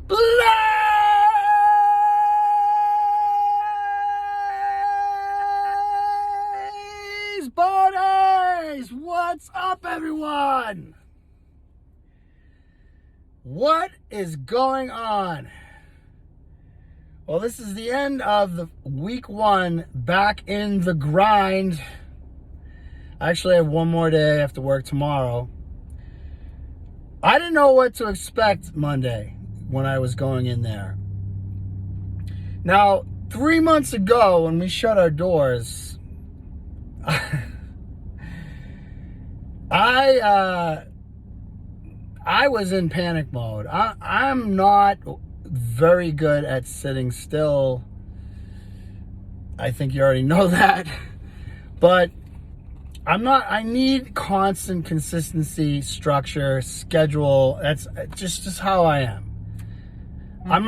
BlazeBodyz! What's up, everyone? What is going on? Well, this is the end of the week one, back in the grind. I actually have one more day. I have to work tomorrow. I didn't know what to expect Monday when I was going in there. Now, 3 months ago, when we shut our doors, I was in panic mode. I'm not very good at sitting still. I think you already know that. But I need constant consistency, structure, schedule. That's just how I am. I'm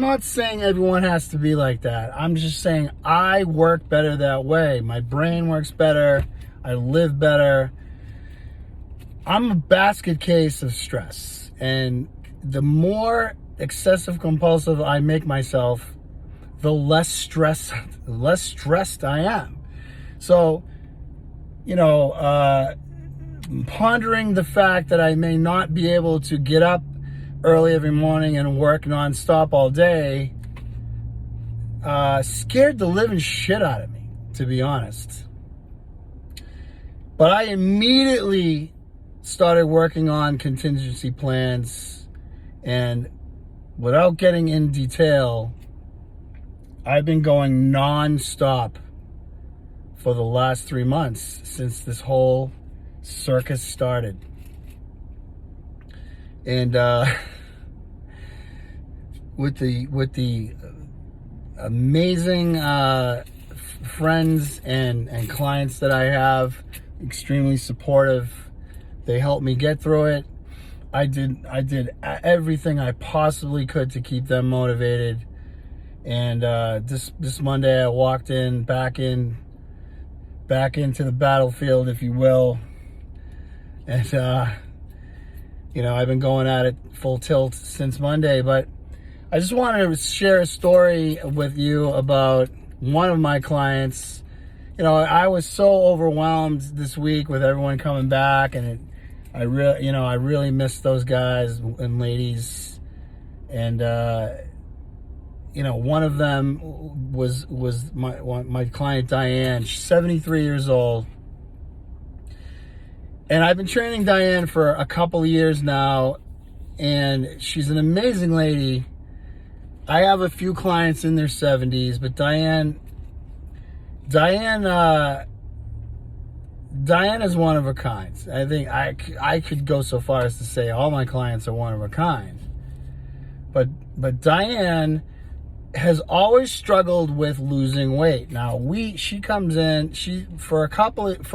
not saying everyone has to be like that. I'm just saying I work better that way. My brain works better. I live better. I'm a basket case of stress. And the more excessive compulsive I make myself, the less stressed I am. So, pondering the fact that I may not be able to get up early every morning and work nonstop all day, scared the living shit out of me, to be honest. But I immediately started working on contingency plans, and without getting in detail, I've been going non-stop for the last 3 months since this whole circus started. And with the amazing friends and clients that I have, extremely supportive. They helped me get through it. I did everything I possibly could to keep them motivated. And this Monday I walked back into the battlefield, if you will. And I've been going at it full tilt since Monday. But I just wanted to share a story with you about one of my clients. I was so overwhelmed this week with everyone coming back, and I really missed those guys and ladies. And one of them was my client Diane. She's 73 years old. And I've been training Diane for a couple of years now, and she's an amazing lady. I have a few clients in their 70s, but Diane is one of a kind. I think I could go so far as to say all my clients are one of a kind. But Diane has always struggled with losing weight. Now she comes in, for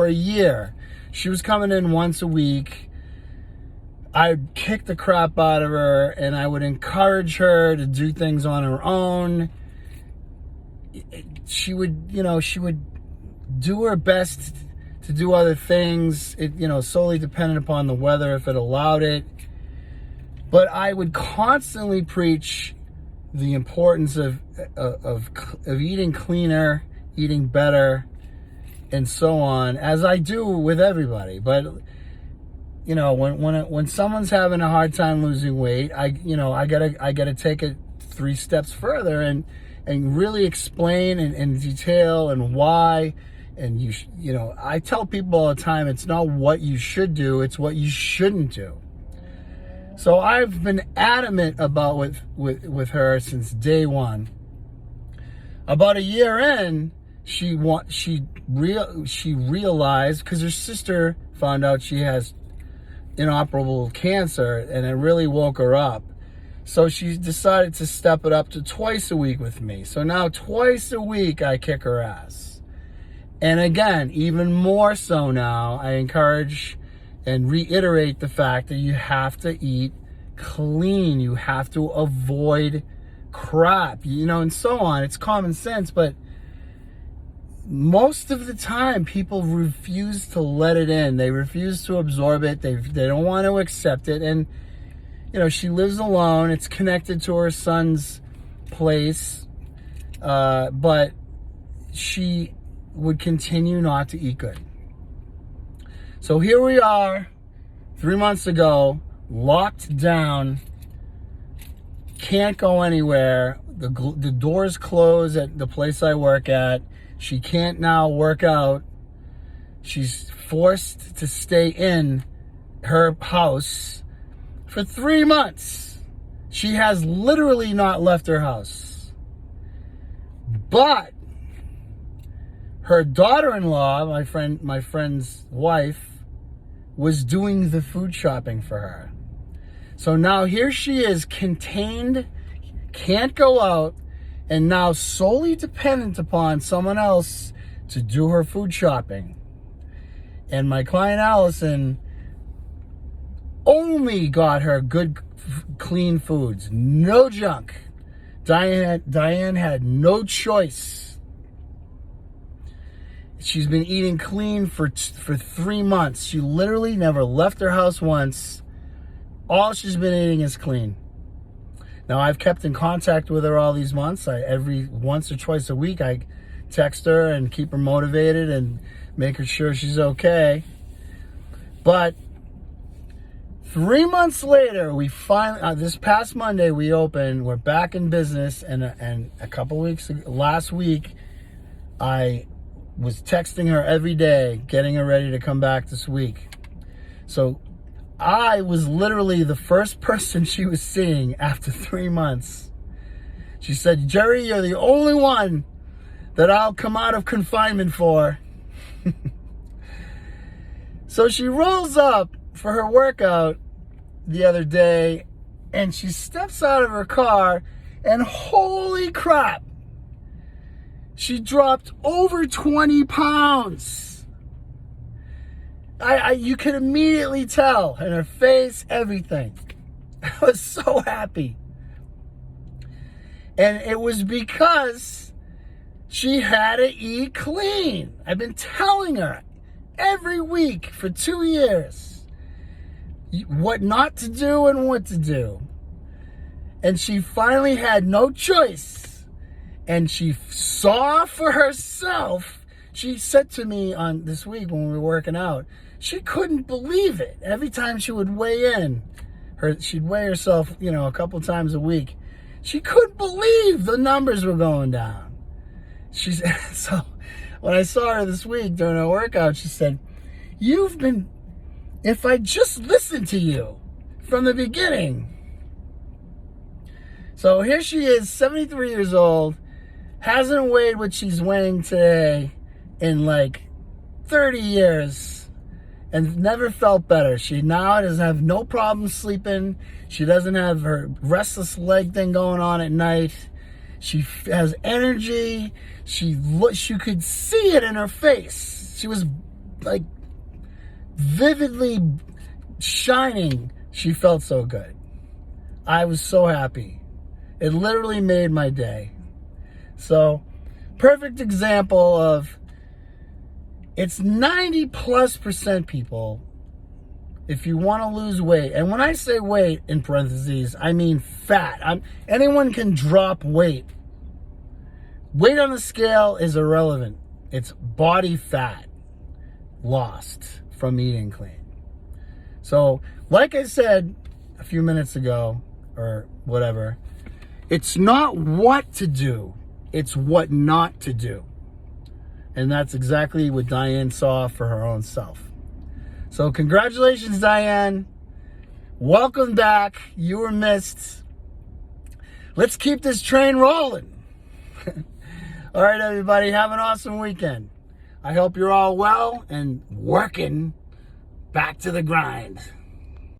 a year, she was coming in once a week. I'd kick the crap out of her, and I would encourage her to do things on her own. She would do her best to do other things. Solely dependent upon the weather, if it allowed it. But I would constantly preach the importance of eating cleaner, eating better, and so on, as I do with everybody. But when someone's having a hard time losing weight, I gotta take it 3 steps further and really explain in detail and why. And I tell people all the time, it's not what you should do, it's what you shouldn't do. So I've been adamant about with her since day one. About a year in, she realized, because her sister found out she has inoperable cancer, and it really woke her up. So she decided to step it up to twice a week with me. So now twice a week I kick her ass. And again, even more so now, I encourage and reiterate the fact that you have to eat clean. You have to avoid crap, and so on. It's common sense, but most of the time people refuse to let it in. They refuse to absorb it. They don't want to accept it. And she lives alone. It's connected to her son's place. But she would continue not to eat good. So here we are, 3 months ago, locked down, can't go anywhere. The doors close at the place I work at. She can't now work out. She's forced to stay in her house for 3 months. She has literally not left her house. But her daughter-in-law, my friend's wife, was doing the food shopping for her. So now here she is, contained, can't go out, and now solely dependent upon someone else to do her food shopping. And my client Allison only got her good, clean foods, no junk. Diane had no choice. She's been eating clean for 3 months. She literally never left her house once. All she's been eating is clean. Now, I've kept in contact with her all these months. Every once or twice a week, I text her and keep her motivated and make her sure she's okay. But 3 months later, we finally, this past Monday, we opened. We're back in business. And a couple weeks, last week, I was texting her every day, getting her ready to come back this week. So I was literally the first person she was seeing after 3 months. She said, "Jerry, you're the only one that I'll come out of confinement for." So she rolls up for her workout the other day, and she steps out of her car, and holy crap, she dropped over 20 pounds. You could immediately tell in her face, everything. I was so happy. And it was because she had to eat clean. I've been telling her every week for 2 years what not to do and what to do. And she finally had no choice. And she saw for herself. She said to me on this week when we were working out, she couldn't believe it. Every time she would weigh in, she'd weigh herself, a couple times a week. She couldn't believe the numbers were going down. So when I saw her this week during her workout, she said, if I just listened to you from the beginning. So here she is, 73 years old, hasn't weighed what she's weighing today in like 30 years and never felt better. She now doesn't have no problem sleeping. She doesn't have her restless leg thing going on at night. She has energy. You could see it in her face. She was like vividly shining. She felt so good. I was so happy. It literally made my day. So, perfect example of, it's 90+% people, if you want to lose weight, and when I say weight, in parentheses, I mean fat. Anyone can drop weight. Weight on the scale is irrelevant. It's body fat lost from eating clean. So, like I said a few minutes ago, or whatever, it's not what to do. It's what not to do. And that's exactly what Diane saw for her own self. So congratulations, Diane. Welcome back. You were missed. Let's keep this train rolling. All right, everybody. Have an awesome weekend. I hope you're all well and working back to the grind.